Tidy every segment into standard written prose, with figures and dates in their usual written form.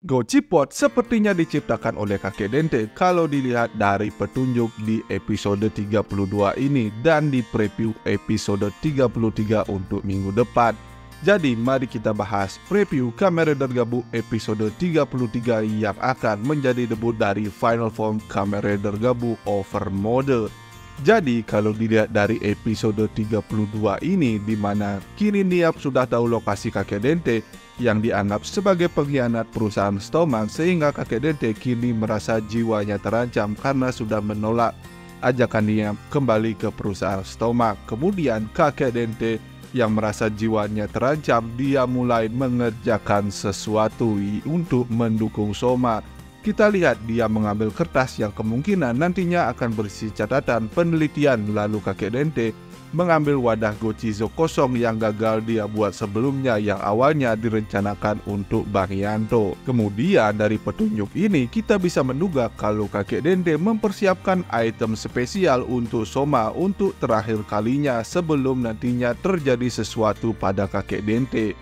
Gojipot sepertinya diciptakan oleh kakek Dente kalau dilihat dari petunjuk di episode 32 ini dan di preview episode 33 untuk minggu depan. Jadi mari kita bahas preview Kamen Rider Gabu episode 33 yang akan menjadi debut dari final form Kamen Rider Gabu Over Mode. Jadi kalau dilihat dari episode 32 ini, di mana kini Niap sudah tahu lokasi kakek Dente yang dianggap sebagai pengkhianat perusahaan Stoman, sehingga kakek Dente kini merasa jiwanya terancam karena sudah menolak ajakan Niap kembali ke perusahaan Stoman. Kemudian kakek Dente yang merasa jiwanya terancam, dia mulai mengerjakan sesuatu untuk mendukung Soma. Kita lihat dia mengambil kertas yang kemungkinan nantinya akan berisi catatan penelitian, lalu kakek Dente mengambil wadah Gochizo kosong yang gagal dia buat sebelumnya yang awalnya direncanakan untuk Bang Yanto. Kemudian dari petunjuk ini kita bisa menduga kalau kakek Dente mempersiapkan item spesial untuk Soma untuk terakhir kalinya sebelum nantinya terjadi sesuatu pada kakek Dente.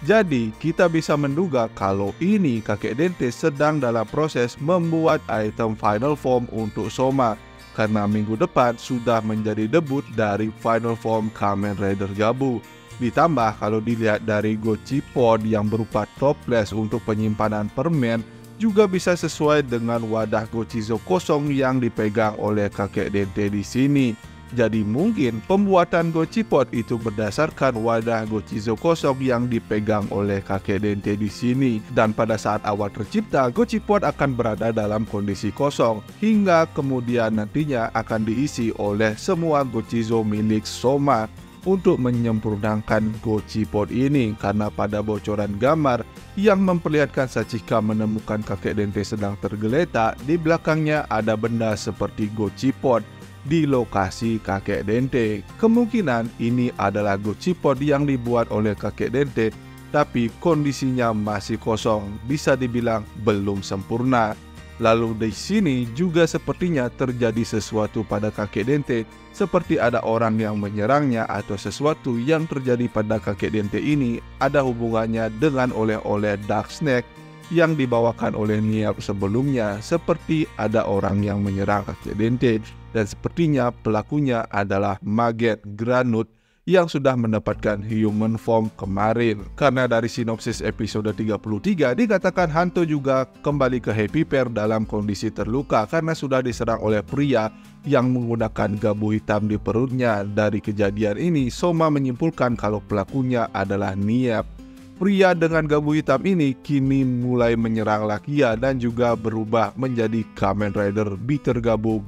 Jadi kita bisa menduga kalau ini kakek Dente sedang dalam proses membuat item final form untuk Soma, karena minggu depan sudah menjadi debut dari final form Kamen Rider Gabu. Ditambah kalau dilihat dari Gojipot yang berupa toples untuk penyimpanan permen juga bisa sesuai dengan wadah Gochizo kosong yang dipegang oleh kakek Dente di sini. Jadi mungkin pembuatan Gojipot itu berdasarkan wadah Gochizo kosong yang dipegang oleh kakek Dente di sini. Dan pada saat awal tercipta, Gojipot akan berada dalam kondisi kosong hingga kemudian nantinya akan diisi oleh semua Gochizo milik Soma untuk menyempurnakan Gojipot ini. Karena pada bocoran gambar yang memperlihatkan Sachika menemukan kakek Dente sedang tergeletak, di belakangnya ada benda seperti Gojipot di lokasi kakek Dente. Kemungkinan ini adalah Gojipot yang dibuat oleh kakek Dente, tapi kondisinya masih kosong, bisa dibilang belum sempurna. Lalu di sini juga sepertinya terjadi sesuatu pada kakek Dente, seperti ada orang yang menyerangnya atau sesuatu yang terjadi pada kakek Dente ini ada hubungannya dengan oleh-oleh Dark Snake yang dibawakan oleh Niap sebelumnya, seperti ada orang yang menyerang kakek Dente dan sepertinya pelakunya adalah Maget Granut yang sudah mendapatkan human form kemarin. Karena dari sinopsis episode 33 dikatakan Hanto juga kembali ke Happy Pair dalam kondisi terluka karena sudah diserang oleh pria yang menggunakan gabu hitam di perutnya. Dari kejadian ini Soma menyimpulkan kalau pelakunya adalah Niap. Pria dengan gabu hitam ini kini mulai menyerang Lakia dan juga berubah menjadi Kamen Rider Bitter Gabu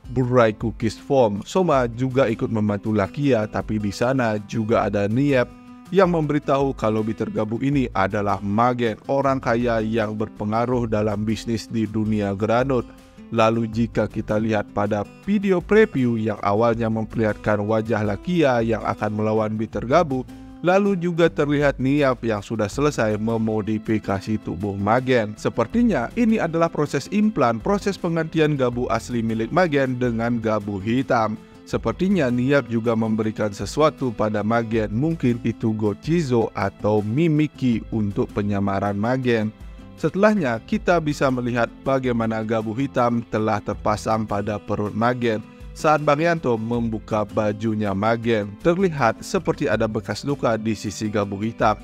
Burai Cookies form. Soma juga ikut membantu Lakia, tapi di sana juga ada Niap yang memberitahu kalau Bitter Gabu ini adalah Magen, orang kaya yang berpengaruh dalam bisnis di dunia Granut. Lalu jika kita lihat pada video preview yang awalnya memperlihatkan wajah Lakia yang akan melawan Bitter Gabu, lalu juga terlihat Niap yang sudah selesai memodifikasi tubuh Magen. Sepertinya ini adalah proses implan, proses penggantian gabu asli milik Magen dengan gabu hitam. Sepertinya Niap juga memberikan sesuatu pada Magen, mungkin itu Gochizo atau Mimiki untuk penyamaran Magen. Setelahnya kita bisa melihat bagaimana gabu hitam telah terpasang pada perut Magen. Saat Bang Yanto membuka bajunya Magen, terlihat seperti ada bekas luka di sisi gabu hitam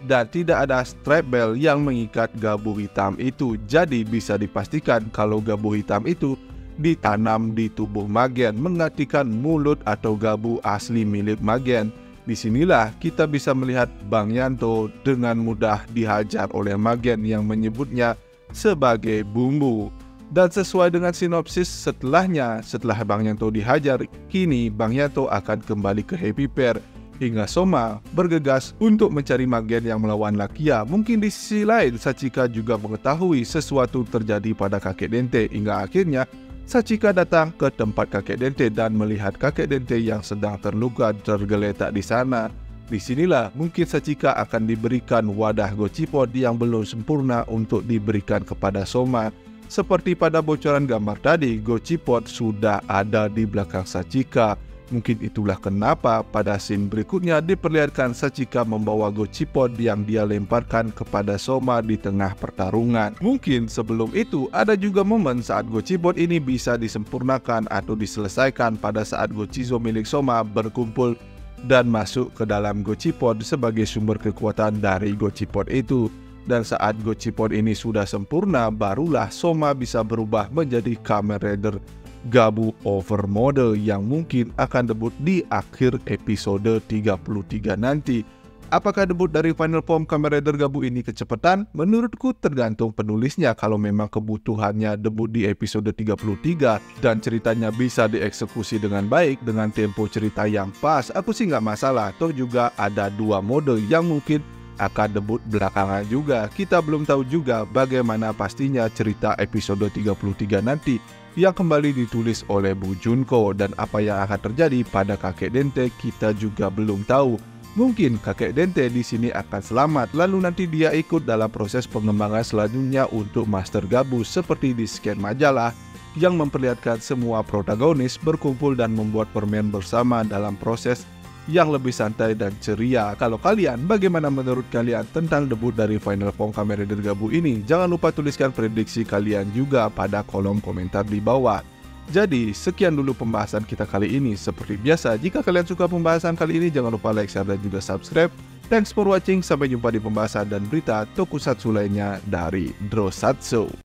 dan tidak ada strap belt yang mengikat gabu hitam itu. Jadi bisa dipastikan kalau gabu hitam itu ditanam di tubuh Magen, menggantikan mulut atau gabu asli milik Magen. Disinilah kita bisa melihat Bang Yanto dengan mudah dihajar oleh Magen yang menyebutnya sebagai bumbu. Dan sesuai dengan sinopsis setelahnya, setelah Bang Yanto dihajar, kini Bang Yanto akan kembali ke Happy Pair hingga Soma bergegas untuk mencari Magen yang melawan Lakia. Mungkin di sisi lain Sachika juga mengetahui sesuatu terjadi pada kakek Dente hingga akhirnya Sachika datang ke tempat kakek Dente dan melihat kakek Dente yang sedang terluka tergeletak di sana. Disinilah mungkin Sachika akan diberikan wadah Gojipot yang belum sempurna untuk diberikan kepada Soma. Seperti pada bocoran gambar tadi, Gojipot sudah ada di belakang Sachika. Mungkin itulah kenapa pada scene berikutnya diperlihatkan Sachika membawa Gochipod yang dia lemparkan kepada Soma di tengah pertarungan. Mungkin sebelum itu ada juga momen saat Gochipod ini bisa disempurnakan atau diselesaikan pada saat Gochizo milik Soma berkumpul dan masuk ke dalam Gochipod sebagai sumber kekuatan dari Gochipod itu. Dan saat Gochipod ini sudah sempurna, barulah Soma bisa berubah menjadi Kamen Rider Gabu Overmodel yang mungkin akan debut di akhir episode 33 nanti. Apakah debut dari final form Kamen Rider Gabu ini kecepatan? Menurutku tergantung penulisnya. Kalau memang kebutuhannya debut di episode 33 dan ceritanya bisa dieksekusi dengan baik dengan tempo cerita yang pas, aku sih nggak masalah. Toh juga ada 2 mode yang mungkin akan debut belakangan juga. Kita belum tahu juga bagaimana pastinya cerita episode 33 nanti yang kembali ditulis oleh Bu Junko, dan apa yang akan terjadi pada kakek Dente kita juga belum tahu. Mungkin kakek Dente di sini akan selamat, lalu nanti dia ikut dalam proses pengembangan selanjutnya untuk Master Gabu seperti di scan majalah yang memperlihatkan semua protagonis berkumpul dan membuat permen bersama dalam proses yang lebih santai dan ceria. Kalau kalian, bagaimana menurut kalian tentang debut dari final form Kamen Rider Gabu ini? Jangan lupa tuliskan prediksi kalian juga pada kolom komentar di bawah. Jadi, sekian dulu pembahasan kita kali ini. Seperti biasa, jika kalian suka pembahasan kali ini, jangan lupa like, share, dan juga subscribe. Thanks for watching, sampai jumpa di pembahasan dan berita tokusatsu lainnya dari Drosatsu.